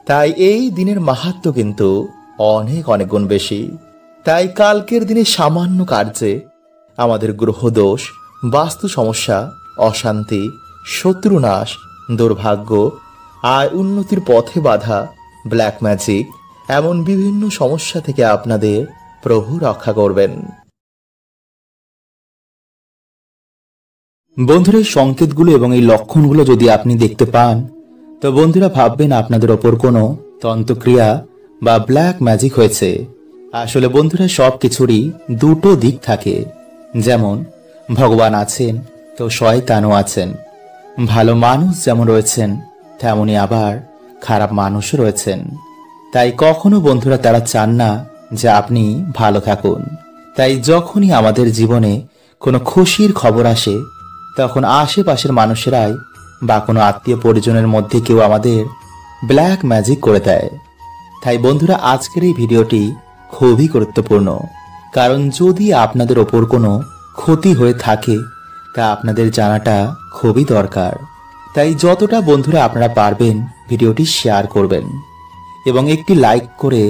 তাই এই দিনের মাহাত্ম্য কিন্তু অনেক অনেক গুণ বেশি। তাই কালকের দিনে সামান্য কার্যে আমাদের গ্রহদোষ, বাস্তু সমস্যা, অশান্তি, শত্রুনাশ, দুর্ভাগ্য, আয় উন্নতির পথে বাধা, ব্ল্যাক ম্যাজিক এমন বিভিন্ন সমস্যা থেকে আপনাদের প্রভু রক্ষা করবেন। বন্ধুরা, এই সংকেতগুলো এবং এই লক্ষণগুলো যদি আপনি দেখতে পান, তো বন্ধুরা ভাববেন আপনাদের ওপর কোনো তন্ত্রক্রিয়া বা ব্ল্যাক ম্যাজিক হয়েছে। আসলে বন্ধুরা, সব কিছুরই দুটো দিক থাকে। যেমন ভগবান আছেন, তো শয়তানও আছেন। ভালো মানুষ যেমন রয়েছেন, তেমনি আবার খারাপ মানুষও রয়েছেন। তাই কখনো বন্ধুরা তারা চান না যে আপনি ভালো থাকুন। তাই যখনই আমাদের জীবনে কোনো খুশির খবর আসে, তখন আশেপাশের মানুষেরাই বা কোনো আত্মীয় পরিজনের মধ্যে কেউ আমাদের ব্ল্যাক ম্যাজিক করে দেয়। তাই বন্ধুরা, আজকের এই ভিডিওটি খুবই গুরুত্বপূর্ণ, কারণ যদি আপনাদের ওপর কোনো ক্ষতি হয়ে থাকে তা আপনাদের জানাটা খুবই দরকার। তাই যতটা বন্ধুরা আপনারা পারবেন ভিডিওটি শেয়ার করবেন এবং একটি লাইক করে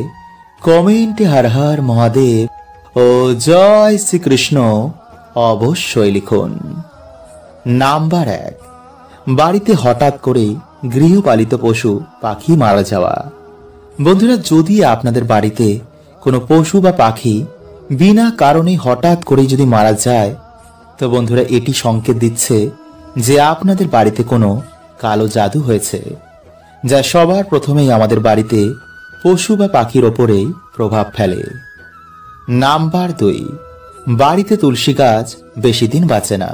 কমেন্টে হর হর মহাদেব ও জয় শ্রীকৃষ্ণ অবশ্যই লিখুন। নাম্বার 1, বাড়িতে হঠাৎ করে গৃহপালিত পশু পাখি মারা যাওয়া। বন্ধুরা, যদি আপনাদের বাড়িতে কোনো পশু বা পাখি বিনা কারণে হঠাৎ করে যদি মারা যায়, তো বন্ধুরা এটি সংকেত দিচ্ছে যে আপনাদের বাড়িতে কোনো কালো জাদু হয়েছে, যা সবার প্রথমেই আমাদের বাড়িতে পশু বা পাখির ওপরেই প্রভাব ফেলে। নাম্বার 2, বাড়িতে তুলসী গাছ বেশি দিন বাঁচে না।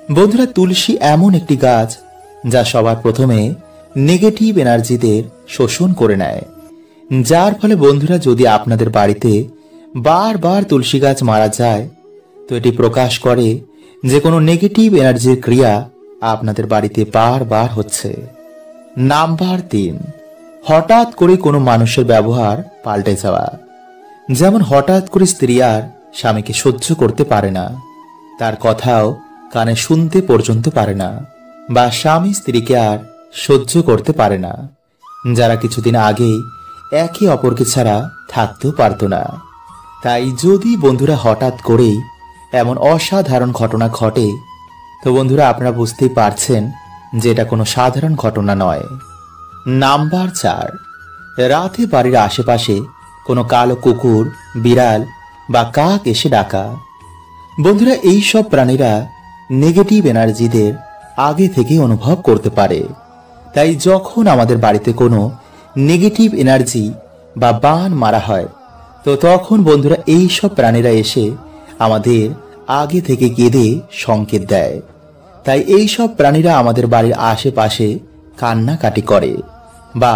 বন্ধুরা, তুলসী এমন একটি গাছ যা সবার প্রথমে নেগেটিভ এনার্জিদের শোষণ করে নেয়, যার ফলে বন্ধুরা যদি আপনাদের বাড়িতে বারবার তুলসী গাছ মারা যায়, তো এটি প্রকাশ করে যে কোনো নেগেটিভ এনার্জির ক্রিয়া আপনাদের বাড়িতে বারবার হচ্ছে। নাম্বার 3, হঠাৎ করে কোনো মানুষের ব্যবহার পাল্টে যাওয়া। যেমন হঠাৎ করে স্ত্রী আর স্বামীকে সহ্য করতে পারে না, তার কথাও কানে শুনতে পর্যন্ত পারে না, বা স্বামী স্ত্রীকে আর সহ্য করতে পারে না, যারা কিছুদিন আগেই একে অপরকে ছাড়া থাকতেও পারত না। তাই যদি বন্ধুরা হঠাৎ করেই এমন অসাধারণ ঘটনা ঘটে, তো বন্ধুরা আপনারা বুঝতেই পারছেন যে এটা কোনো সাধারণ ঘটনা নয়। নাম্বার 4, রাতে বাড়ির আশেপাশে কোনো কালো কুকুর, বিড়াল বা কাক এসে ডাকা। বন্ধুরা, এই সব প্রাণীরা নেগেটিভ এনার্জিদের আগে থেকে অনুভব করতে পারে। তাই যখন আমাদের বাড়িতে কোনো নেগেটিভ এনার্জি বা বান মারা হয়, তো তখন বন্ধুরা এই সব প্রাণীরা এসে আমাদের আগে থেকে কেঁদে সংকেত দেয়। তাই এই সব প্রাণীরা আমাদের বাড়ির আশেপাশে কান্নাকাটি করে বা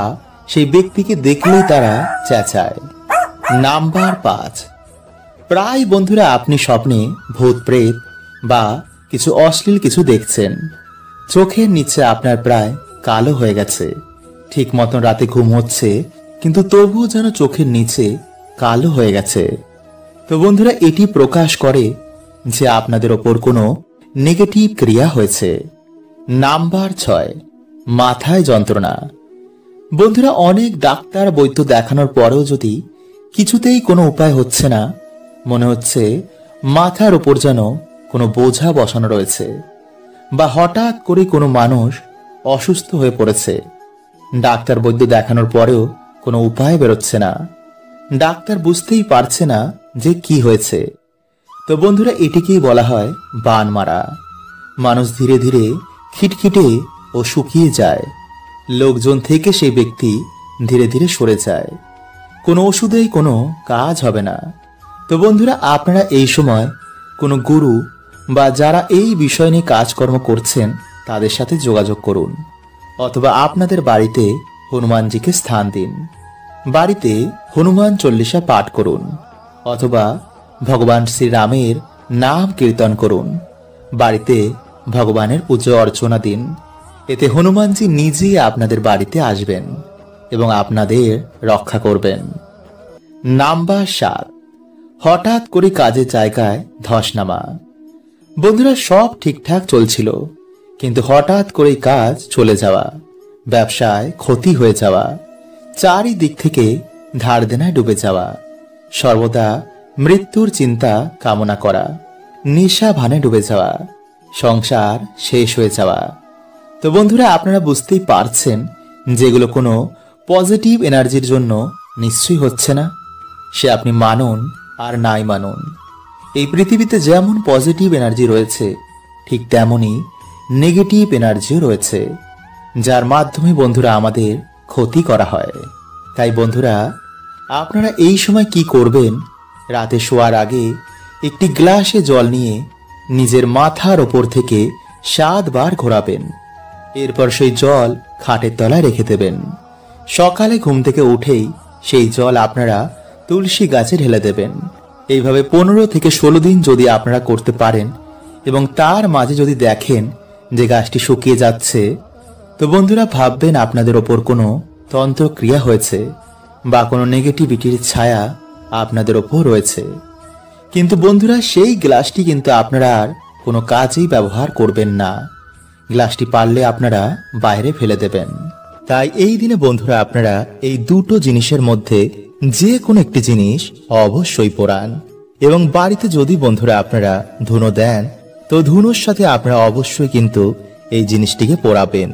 সেই ব্যক্তিকে দেখলেই তারা চেঁচায়। নাম্বার 5, প্রায় বন্ধুরা আপনি স্বপ্নে ভূত প্রেত বা কিছু অশ্লীল কিছু দেখছেন। চোখের নিচে আপনার প্রায় কালো হয়ে গেছে, ঠিক মতন রাতে ঘুম হচ্ছে, কিন্তু তবুও যেন চোখের নিচে কালো হয়ে গেছে। তো বন্ধুরা এটি প্রকাশ করে যে আপনাদের ওপর কোনো নেগেটিভ ক্রিয়া হয়েছে। নাম্বার 6, মাথায় যন্ত্রণা। বন্ধুরা, অনেক ডাক্তার বৈদ্য দেখানোর পরেও যদি কিছুতেই কোনো উপায় হচ্ছে না, মনে হচ্ছে মাথার উপর যেন কোনো বোঝা বসানো রয়েছে, বা হঠাৎ করে কোনো মানুষ অসুস্থ হয়ে পড়েছে, ডাক্তার বৈদ্য দেখানোর পরেও কোনো উপায় বেরোচ্ছে না, ডাক্তার বুঝতেই পারছে না যে কি হয়েছে, তো বন্ধুরা এটিকেই বলা হয় বান মারা। মানুষ ধীরে ধীরে খিটখিটে ও শুকিয়ে যায়, লোকজন থেকে সেই ব্যক্তি ধীরে ধীরে সরে যায়, কোনো ওষুধেই কোনো কাজ হবে না। তো বন্ধুরা আপনারা এই সময় কোনো গুরু বা যারা এই বিষয় নিয়ে কাজকর্ম করছেন তাদের সাথে যোগাযোগ করুন, অথবা আপনাদের বাড়িতে হনুমানজিকে স্থান দিন, বাড়িতে হনুমান চল্লিশা পাঠ করুন, অথবা ভগবান শ্রীরামের নাম কীর্তন করুন, বাড়িতে ভগবানের পুজো অর্চনা দিন। এতে হনুমানজি নিজেই আপনাদের বাড়িতে আসবেন এবং আপনাদের রক্ষা করবেন। নাম্বার 7, হঠাৎ করে কাজের জায়গায় ধস নামা। বন্ধুরা সব ঠিকঠাক চলছিল, কিন্তু হঠাৎ করে কাজ চলে যাওয়া, ব্যবসায় ক্ষতি হয়ে যাওয়া, চারিদিক থেকে ধার দেনায় ডুবে যাওয়া, সর্বদা মৃত্যুর চিন্তা কামনা করা, নেশা ভানে ডুবে যাওয়া, সংসার শেষ হয়ে যাওয়া। তো বন্ধুরা, আপনারা বুঝতেই পারছেন যেগুলো কোনো পজিটিভ এনার্জির জন্য নিশ্চয়ই হচ্ছে না। সে আপনি মানুন আর নাই মানুন, এই পৃথিবীতে যেমন পজিটিভ এনার্জি রয়েছে ঠিক তেমনই নেগেটিভ এনার্জিও রয়েছে, যার মাধ্যমে বন্ধুরা আমাদের ক্ষতি করা হয়। তাই বন্ধুরা, আপনারা এই সময় কি করবেন, রাতে শোয়ার আগে একটি গ্লাসে জল নিয়ে নিজের মাথার ওপর থেকে 7 বার ঘোরাবেন। এরপর সেই জল খাটের তলায় রেখে দেবেন। সকালে ঘুম থেকে উঠেই সেই জল আপনারা তুলসী গাছে ঢেলে দেবেন। এইভাবে 15 থেকে 16 দিন যদি আপনারা করতে পারেন এবং তার মাঝে যদি দেখেন যে গাছটি শুকিয়ে যাচ্ছে, তো বন্ধুরা ভাববেন আপনাদের ওপর কোনো তন্ত্রক্রিয়া হয়েছে বা কোনো নেগেটিভিটির ছায়া আপনাদের ওপর রয়েছে। কিন্তু বন্ধুরা, সেই গ্লাসটি কিন্তু আপনারা আর কোনো কাজেই ব্যবহার করবেন না। গ্লাসটি পারলে আপনারা বাইরে ফেলে দেবেন। তাই এই দিনে বন্ধুরা আপনারা এই দুটো জিনিসের মধ্যে যে কোনো একটি জিনিস অবশ্যই পোড়ান। এবং বাড়িতে যদি বন্ধুরা আপনারা ধুনো দেন, তো ধুনোর সাথে আপনারা অবশ্যই কিন্তু এই জিনিসটিকে পোড়াবেন।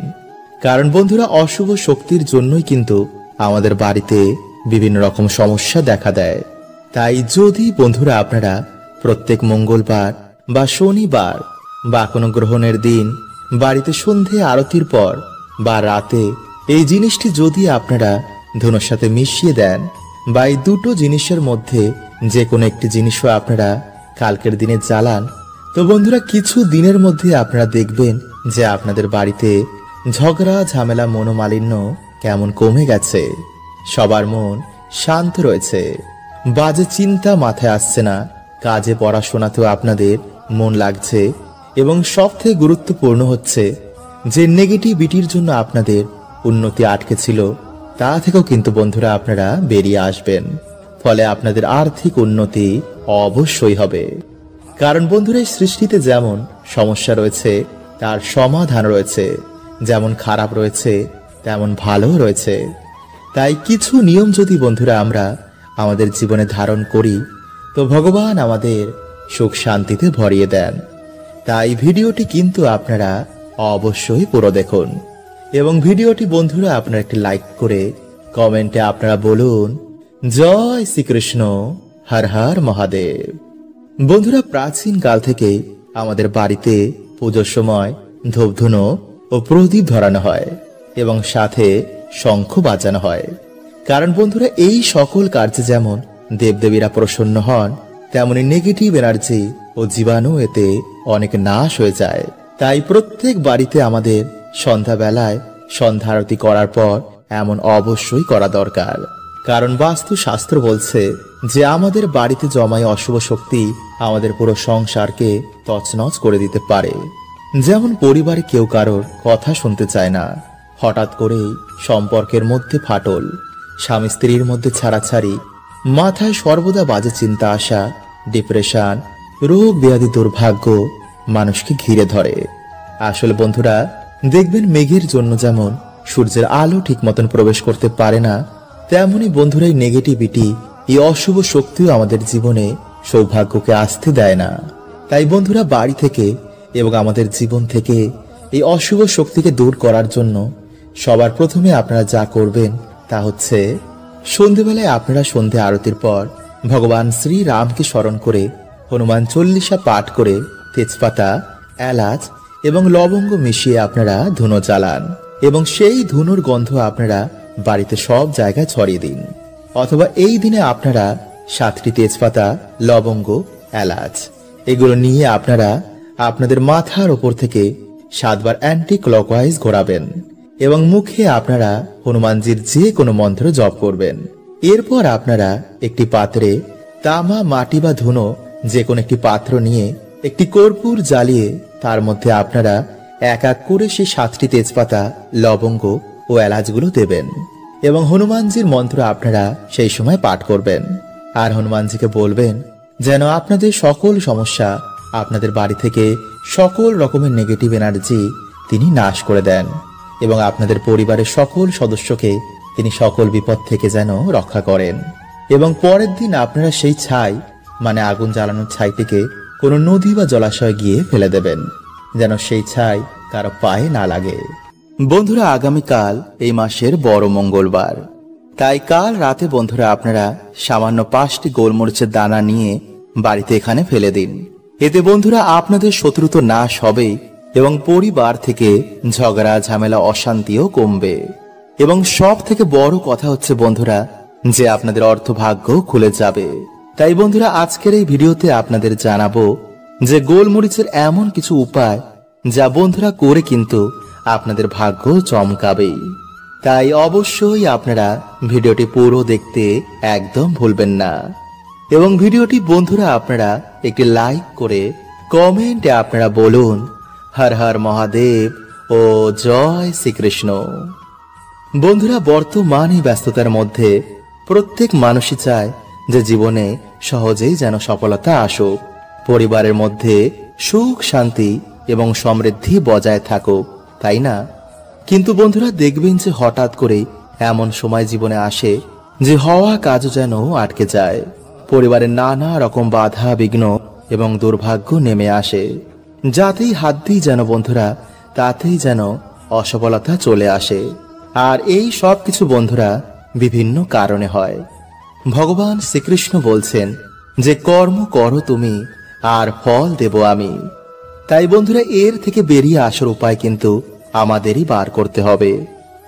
কারণ বন্ধুরা, অশুভ শক্তির জন্যই কিন্তু আমাদের বাড়িতে বিভিন্ন রকম সমস্যা দেখা দেয়। তাই যদি বন্ধুরা আপনারা প্রত্যেক মঙ্গলবার বা শনিবার বা কোনো গ্রহণের দিন বাড়িতে সন্ধে আরতির পর বা রাতে এই জিনিসটি যদি আপনারা ধুনোর সাথে মিশিয়ে দেন, বা এই দুটো জিনিসের মধ্যে যে কোনো একটি জিনিসও আপনারা কালকের দিনে জ্বালান, তো বন্ধুরা কিছু দিনের মধ্যে আপনারা দেখবেন যে আপনাদের বাড়িতে ঝগড়া ঝামেলা মনোমালিন্য কেমন কমে গেছে। সবার মন শান্ত রয়েছে, বাজে চিন্তা মাথায় আসছে না, কাজে পড়াশোনাতেও আপনাদের মন লাগছে। এবং সবথেকে গুরুত্বপূর্ণ হচ্ছে যে নেগেটিভিটির জন্য আপনাদের উন্নতি আটকে ছিল, তা থেকেও কিন্তু বন্ধুরা আপনারা বেরিয়ে আসবেন। ফলে আপনাদের আর্থিক উন্নতি অবশ্যই হবে। কারণ বন্ধুরা, এই সৃষ্টিতে যেমন সমস্যা রয়েছে তার সমাধান রয়েছে, যেমন খারাপ রয়েছে তেমন ভালো রয়েছে। তাই কিছু নিয়ম যদি বন্ধুরা আমরা আমাদের জীবনে ধারণ করি, তো ভগবান আমাদের সুখ শান্তিতে ভরিয়ে দেন। তাই ভিডিওটি কিন্তু আপনারা অবশ্যই পুরো দেখুন। এবং ভিডিওটি বন্ধুরা আপনারা একটি লাইক করে কমেন্টে আপনারা বলুন জয় শ্রীকৃষ্ণ, হর হর মহাদেব। বন্ধুরা, প্রাচীন কাল থেকে আমাদের বাড়িতে পুজোর সময় ধূপধুনো ও প্রদীপ ধরানো হয় এবং সাথে শঙ্খ বাজানো হয়। কারণ বন্ধুরা, এই সকল কার্যে যেমন দেবদেবীরা প্রসন্ন হন, তেমনি নেগেটিভ এনার্জি ও জীবাণু এতে অনেক নাশ হয়ে যায়। তাই প্রত্যেক বাড়িতে আমাদের সন্ধ্যাবেলায় সন্ধ্যা আরতি করার পর এমন অবশ্যই করা দরকার। কারণ বাস্তু শাস্ত্র বলছে যে আমাদের বাড়িতে জমায় অশুভ শক্তি আমাদের পুরো সংসারকে তছনছ করে দিতে পারে। যেমন পরিবারে কেউ কারোর কথা শুনতে চায় না, হঠাৎ করেই সম্পর্কের মধ্যে ফাটল, স্বামী স্ত্রীর মধ্যে ছাড়াছাড়ি, মাথায় সর্বদা বাজে চিন্তা আসা, ডিপ্রেশন, রোগ ব্যাধি, দুর্ভাগ্য মানুষকে ঘিরে ধরে। আসলে বন্ধুরা দেখবেন, মেঘের জন্য যেমন সূর্যের আলো ঠিক মতন প্রবেশ করতে পারে না, তেমনি বন্ধুরা এই নেগেটিভিটি, এই অশুভ শক্তিও আমাদের জীবনে সৌভাগ্যকে আসতে দেয় না। তাই বন্ধুরা, বাড়ি থেকে এবং আমাদের জীবন থেকে এই অশুভ শক্তিকে দূর করার জন্য সবার প্রথমে আপনারা যা করবেন তা হচ্ছে সন্ধেবেলায় আপনারা সন্ধে আরতির পর ভগবান শ্রী রামকে স্মরণ করে হনুমান চল্লিশা পাঠ করে তেজপাতা, এলাচ এবং লবঙ্গ মিশিয়ে আপনারা ধুনো জ্বালান এবং সেই ধুনোর গন্ধ আপনারা বাড়িতে সব জায়গায় ছড়িয়ে দিন। অথবা এই দিনে আপনারা 7টি তেজপাতা, লবঙ্গ, এলাচ এগুলো নিয়ে আপনারা আপনাদের মাথার ওপর থেকে 7 বার অ্যান্টি ক্লকওয়াইজ ঘোরাবেন এবং মুখে আপনারা হনুমানজির যে কোনো মন্ত্র জপ করবেন। এরপর আপনারা একটি পাত্রে তামা, মাটি বা ধুনো যে কোনো একটি পাত্র নিয়ে একটি কর্পূর জ্বালিয়ে তার মধ্যে আপনারা এক এক করে সেই 7টি তেজপাতা, লবঙ্গ ও এলাচগুলো দেবেন এবং হনুমানজির মন্ত্র আপনারা সেই সময় পাঠ করবেন। আর হনুমানজিকে বলবেন যেন আপনাদের সকল সমস্যা, আপনাদের বাড়ি থেকে সকল রকমের নেগেটিভ এনার্জি তিনি নাশ করে দেন এবং আপনাদের পরিবারের সকল সদস্যকে তিনি সকল বিপদ থেকে যেন রক্ষা করেন। এবং পরের দিন আপনারা সেই ছাই মানে আগুন জ্বালানোর ছাইটিকে কোনো নদী বা জলাশয়ে গিয়ে ফেলে দেবেন, যেন সেই ছাই কারো পায়ে না লাগে। বন্ধুরা, আগামীকাল এই মাসের বড় মঙ্গলবার, তাই কাল রাতে বন্ধুরা আপনারা সামান্য 5টি গোলমরিচের দানা নিয়ে বাড়িতে এখানে ফেলে দিন। এতে বন্ধুরা আপনাদের শত্রু তো নাশ হবে এবং পরিবার থেকে ঝগড়া ঝামেলা অশান্তিও কমবে। এবং সব থেকে বড় কথা হচ্ছে বন্ধুরা যে আপনাদের অর্থভাগ্য খুলে যাবে। তাই বন্ধুরা আজকের এই ভিডিওতে আপনাদের জানাবো যে গোলমরিচের এমন কিছু উপায় যা বন্ধুরা করে কিন্তু আপনাদের ভাগ্য চমকাবেই। তাই অবশ্যই আপনারা ভিডিওটি পুরো দেখতে একদম ভুলবেন না। এবং ভিডিওটি বন্ধুরা আপনারা একটি লাইক করে কমেন্টে আপনারা বলুন হর হর মহাদেব ও জয় শ্রীকৃষ্ণ। বন্ধুরা, বর্তমান এই ব্যস্ততার মধ্যে প্রত্যেক মানুষই চায় যে জীবনে সহজেই যেন সফলতা আসুক, পরিবারের মধ্যে সুখ শান্তি এবং সমৃদ্ধি বজায় থাকুক, তাই না? কিন্তু বন্ধুরা দেখবেন যে হঠাৎ করে এমন সময় জীবনে আসে যে হওয়া কাজও যেন আটকে যায়, পরিবারের নানা রকম বাধা বিঘ্ন এবং দুর্ভাগ্য নেমে আসে, যাতেই হাত দিই যেন বন্ধুরা তাতেই যেন অসফলতা চলে আসে। আর এই সব কিছু বন্ধুরা বিভিন্ন কারণে হয়। ভগবান শ্রীকৃষ্ণ বলছেন যে কর্ম করো তুমি আর ফল দেব আমি। তাই বন্ধুরা এর থেকে বেরিয়ে আসার উপায় কিন্তু আমাদেরই বার করতে হবে,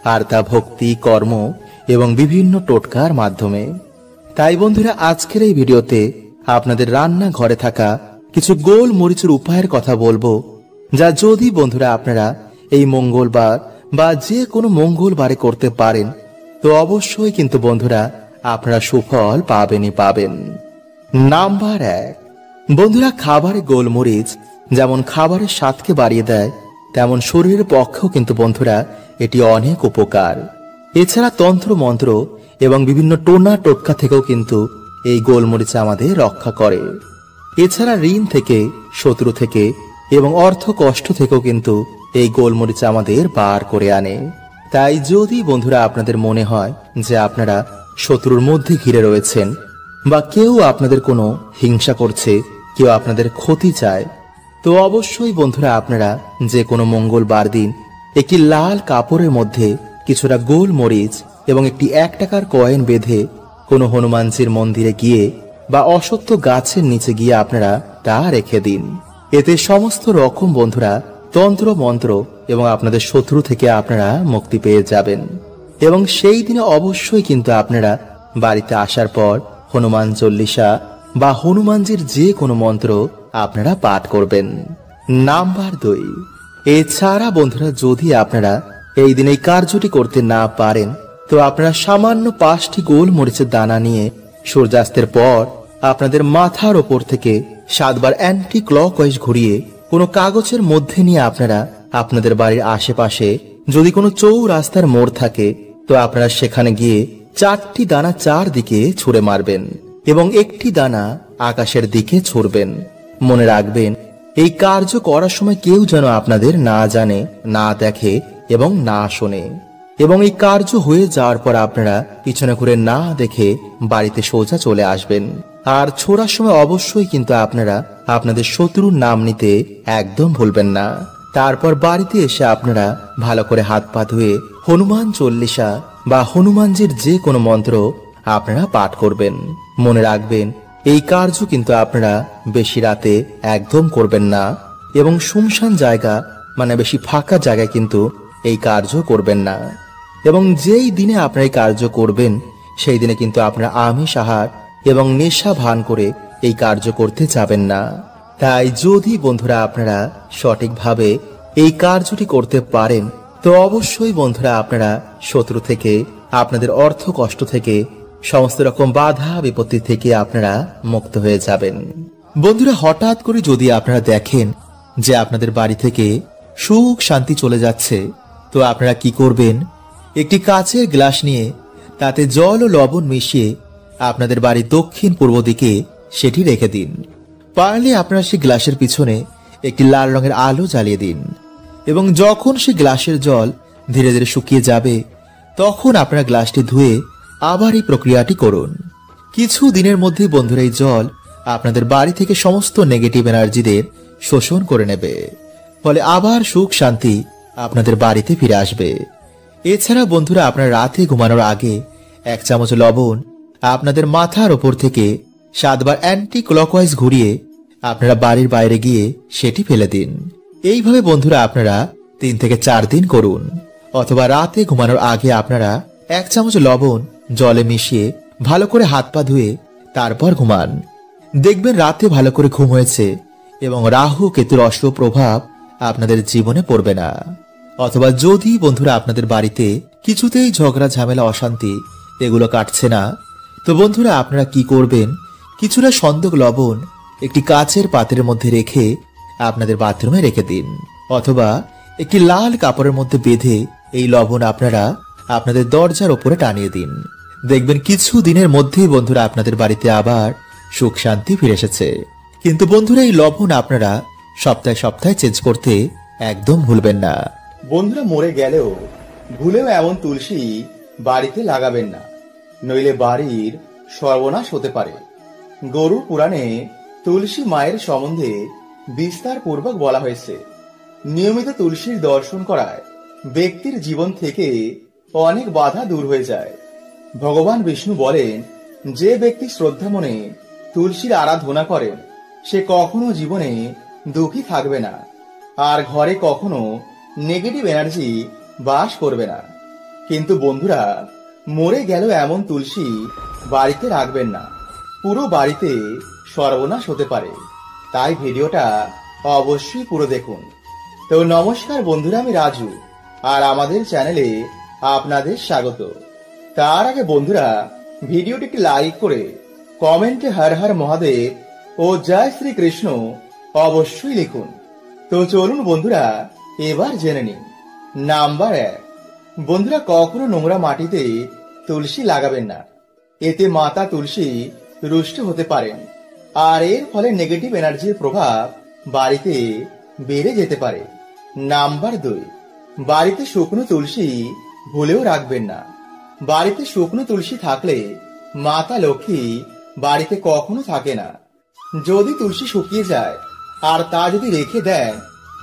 আর তা ভক্তি, কর্ম এবং বিভিন্ন টোটকার মাধ্যমে। তাই বন্ধুরা আজকের এই ভিডিওতে আপনাদের রান্না ঘরে থাকা কিছু গোল মরিচের উপায়ের কথা বলবো, যা যদি বন্ধুরা আপনারা এই মঙ্গলবার বা যে কোনো মঙ্গলবারে করতে পারেন তো অবশ্যই কিন্তু বন্ধুরা আপনারা সুফল পাবেনই পাবেন। নাম্বার 1, বন্ধুরা খাবারে গোলমরিচ যেমন খাবারের স্বাদকে বাড়িয়ে দেয়, তেমন শরীরের পক্ষেও কিন্তু বন্ধুরা এটি অনেক উপকার। এছাড়া তন্ত্র মন্ত্র এবং বিভিন্ন টোনা টোটকা থেকেও কিন্তু এই গোলমরিচ আমাদের রক্ষা করে। এছাড়া ঋণ থেকে, শত্রু থেকে এবং অর্থ কষ্ট থেকেও কিন্তু এই গোলমরিচ আমাদের বার করে আনে। তাই যদি বন্ধুরা আপনাদের মনে হয় যে আপনারা শত্রুর মধ্যে ঘিরে রয়েছেন বা কেউ আপনাদের কোনো হিংসা করছে, কেউ আপনাদের ক্ষতি চায়, তো অবশ্যই বন্ধুরা আপনারা যে কোনো মঙ্গলবার দিন একটি লাল কাপড়ের মধ্যে কিছুটা গোলমরিচ এবং একটি 1 টাকার কয়েন বেঁধে কোনো হনুমানজির মন্দিরে গিয়ে বা অশ্বত্থ গাছের নিচে গিয়ে আপনারা তা রেখে দিন। এতে সমস্ত রকম বন্ধুরা তন্ত্র মন্ত্র এবং আপনাদের শত্রু থেকে আপনারা মুক্তি পেয়ে যাবেন। এবং সেই দিনে অবশ্যই কিন্তু আপনারা বাড়িতে আসার পর হনুমান চল্লিশা বা হনুমানজির যে কোনো মন্ত্র আপনারা পাঠ করবেন। নাম্বার 2, এছাড়া বন্ধুরা যদি আপনারা এই দিন এই কার্যটি করতে না পারেন তো আপনারা সামান্য 5টি গোলমরিচের দানা নিয়ে সূর্যাস্তের পর আপনাদের মাথার ওপর থেকে 7 বার অ্যান্টি ক্লকওয়াইজ ঘুরিয়ে কোনো কাগজের মধ্যে নিয়ে আপনারা আপনাদের বাড়ির আশেপাশে যদি কোনো চৌরাস্তার মোড় থাকে তো আপনারা সেখানে গিয়ে 4টি দানা 4 দিকে ছুঁড়ে মারবেন এবং একটি দানা আকাশের দিকে ছুঁড়বেন। মনে রাখবেন এই কার্য করার সময় কেউ যেন আপনাদের না জানে, না দেখে এবং না শোনে। এবং এই কার্য হয়ে যাওয়ার পর আপনারা পিছনে ঘুরে না দেখে বাড়িতে সোজা চলে আসবেন। আর ছোড়ার সময় অবশ্যই কিন্তু আপনারা আপনাদের শত্রুর নাম নিতে একদম ভুলবেন না। তারপর বাড়িতে এসে আপনারা ভালো করে হাত পা ধুয়ে হনুমান চল্লিশা বা হনুমানজির যে কোনো মন্ত্র আপনারা পাঠ করবেন। মনে রাখবেন এই কার্য কিন্তু আপনারা বেশি রাতে একদম করবেন না এবং শুনশান জায়গা মানে বেশি ফাঁকা জায়গায় কিন্তু এই কার্য করবেন না। এবং যেই দিনে আপনারা এই কার্য করবেন সেই দিনে কিন্তু আপনারা আমিষ আহার এবং নেশা ভান করে এই কার্য করতে যাবেন না। তাই যদি বন্ধুরা আপনারা সঠিকভাবে এই কার্যটি করতে পারেন তো অবশ্যই বন্ধুরা আপনারা শত্রু থেকে, আপনাদের অর্থ কষ্ট থেকে, সমস্ত রকম বাধা বিপত্তি থেকে আপনারা মুক্ত হয়ে যাবেন। বন্ধুরা হঠাৎ করে যদি আপনারা দেখেন যে আপনাদের বাড়ি থেকে সুখ শান্তি চলে যাচ্ছে তো আপনারা কি করবেন, একটি কাচের গ্লাস নিয়ে তাতে জল ও লবণ মিশিয়ে আপনাদের বাড়ির দক্ষিণ পূর্ব দিকে সেটি রেখে দিন। পারলে আপনারা সেই গ্লাসের পিছনে একটি লাল রঙের আলো জ্বালিয়ে দিন এবং যখন সেই গ্লাসের জল ধীরে ধীরে শুকিয়ে যাবে তখন আপনারা গ্লাসটি ধুয়ে আবার এই প্রক্রিয়াটি করুন। কিছু দিনের মধ্যেই বন্ধুরা এই জল আপনাদের বাড়ি থেকে সমস্ত নেগেটিভ এনার্জিদের শোষণ করে নেবে, ফলে আবার সুখ শান্তি আপনাদের বাড়িতে ফিরে আসবে। এছাড়া বন্ধুরা আপনারা রাতে ঘুমানোর আগে 1 চামচ লবণ আপনাদের মাথার ওপর থেকে 7 বার অ্যান্টি ক্লকওয়াইজ ঘুরিয়ে আপনারা বাড়ির বাইরে গিয়ে সেটি ফেলে দিন। এইভাবে বন্ধুরা আপনারা 3 থেকে 4 দিন করুন, অথবা রাতে ঘুমানোর আগে আপনারা 1 চামচ লবণ জলে মিশিয়ে ভালো করে হাত পা ধুয়ে তারপর ঘুমান। দেখবেন রাতে ভালো করে ঘুম হয়েছে এবং রাহু কেতুর অশুভ প্রভাব আপনাদের জীবনে পড়বে না। অথবা যদি বন্ধুরা আপনাদের বাড়িতে কিছুতেই ঝগড়া ঝামেলা অশান্তি এগুলো কাটছে না, তো বন্ধুরা আপনারা কি করবেন, কিছুটা সন্দক লবণ একটি কাচের পাত্রের মধ্যে রেখে আপনাদের বাথরুমে রেখে দিন, অথবা একটি লাল কাপড়ের মধ্যে বেঁধে এই লবণ আপনারা আপনাদের দরজার উপরে টানিয়ে দিন। দেখবেন কিছু দিনের মধ্যেই বন্ধুরা আপনাদের বাড়িতে আবার সুখ শান্তি ফিরে এসেছে। কিন্তু বন্ধুরা এই লবণ আপনারা সপ্তাহে সপ্তাহে চেঞ্জ করতে একদম ভুলবেন না। বন্ধুরা মরে গেলেও ভুলেও এমন তুলসী বাড়িতে লাগাবেন না, নইলে বাড়ির সর্বনাশ হতে পারে। গরু পুরাণে তুলসী মায়ের সম্বন্ধে বিস্তার পূর্বক বলা হয়েছে। নিয়মিত তুলসীর দর্শন করায় ব্যক্তির জীবন থেকে অনেক বাধা দূর হয়ে যায়। ভগবান বিষ্ণু বলেন, যে ব্যক্তি শ্রদ্ধা মনে তুলসীর আরাধনা করেন সে কখনো জীবনে দুঃখী থাকবে না, আর ঘরে কখনো নেগেটিভ এনার্জি বাস করবে না। কিন্তু বন্ধুরা মরে গেল এমন তুলসী বাড়িতে রাখবেন না, পুরো বাড়িতে সর্বনাশ হতে পারে। তাই ভিডিওটা অবশ্যই পুরো দেখুন। তো নমস্কার বন্ধুরা, আমি রাজু, আর আমাদের চ্যানেলে আপনাদের স্বাগত। তার আগে বন্ধুরা ভিডিওটি একটি লাইক করে কমেন্টে হর হর মহাদেব ও জয় শ্রী কৃষ্ণ অবশ্যই লিখুন। তো চলুন বন্ধুরা এবার জেনে নিন। নাম্বার 1, বন্ধুরা কখনো নোংরা মাটিতে তুলসী লাগাবেন না। এতে মাতা তুলসী রুষ্ট হতে পারেন, আর এর ফলে নেগেটিভ এনার্জির প্রভাব বাড়িতে বেড়ে যেতে পারে। নাম্বার 2, বাড়িতে শুকনো তুলসী ভুলেও রাখবেন না। বাড়িতে শুকনো তুলসী থাকলে মাতা লক্ষ্মী বাড়িতে কখনো থাকে না। যদি তুলসী শুকিয়ে যায় আর তা যদি রেখে দেন,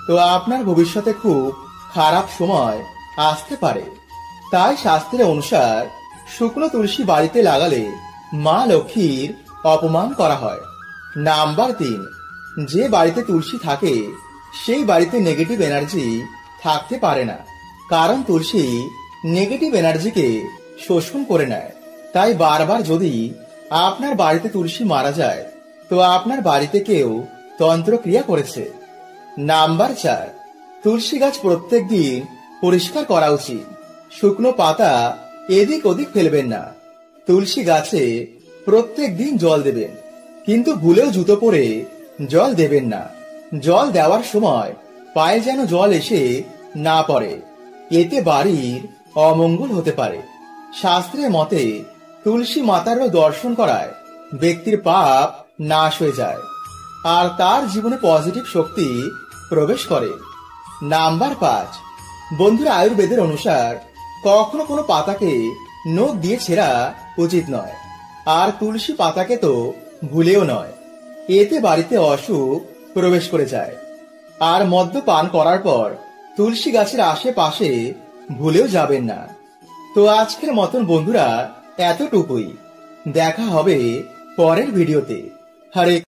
তো আপনার ভবিষ্যতে খুব খারাপ সময় আসতে পারে। তাই শাস্ত্রের অনুসার শুকনো তুলসী বাড়িতে লাগালে মা লক্ষ্মীর অপমান করা হয়। নাম্বার 3, যে বাড়িতে তুলসী থাকে সেই বাড়িতে নেগেটিভ এনার্জি থাকতে পারে না, কারণ তুলসী নেগেটিভ এনার্জিকে শোষণ করে নেয়। তাই বারবার যদি আপনার বাড়িতে তুলসী মারা যায়, তো আপনার বাড়িতে কেউ তন্ত্রক্রিয়া করেছে। নাম্বার 4, তুলসী গাছ প্রত্যেক দিন পরিষ্কার করা উচিত। শুকনো পাতা এদিক ওদিক ফেলবেন না। তুলসী গাছে প্রত্যেক দিন জল দেবেন, কিন্তু ভুলেও জুতো পরে জল দেবেন না। জল দেওয়ার সময় পায়ে যেন জল এসে না পড়ে, এতে বাড়ির অমঙ্গল হতে পারে। শাস্ত্রের মতে তুলসী মাতারও দর্শন করায় ব্যক্তির পাপ নাশ হয়ে যায়, আর তার জীবনে পজিটিভ শক্তি প্রবেশ করে। নাম্বার 5, বন্ধুরা আয়ুর্বেদের অনুসার কখনো কোনো পাতাকে নখ দিয়ে ছেঁড়া উচিত নয়, আর তুলসী পাতাকে তো ভুলেও নয়। এতে বাড়িতে অসুখ প্রবেশ করে যায়। আর মদ্যপান করার পর তুলসী গাছের আশেপাশে ভুলেও যাবেন না। তো আজকের মতন বন্ধুরা এতটুকুই। দেখা হবে পরের ভিডিওতে। হরে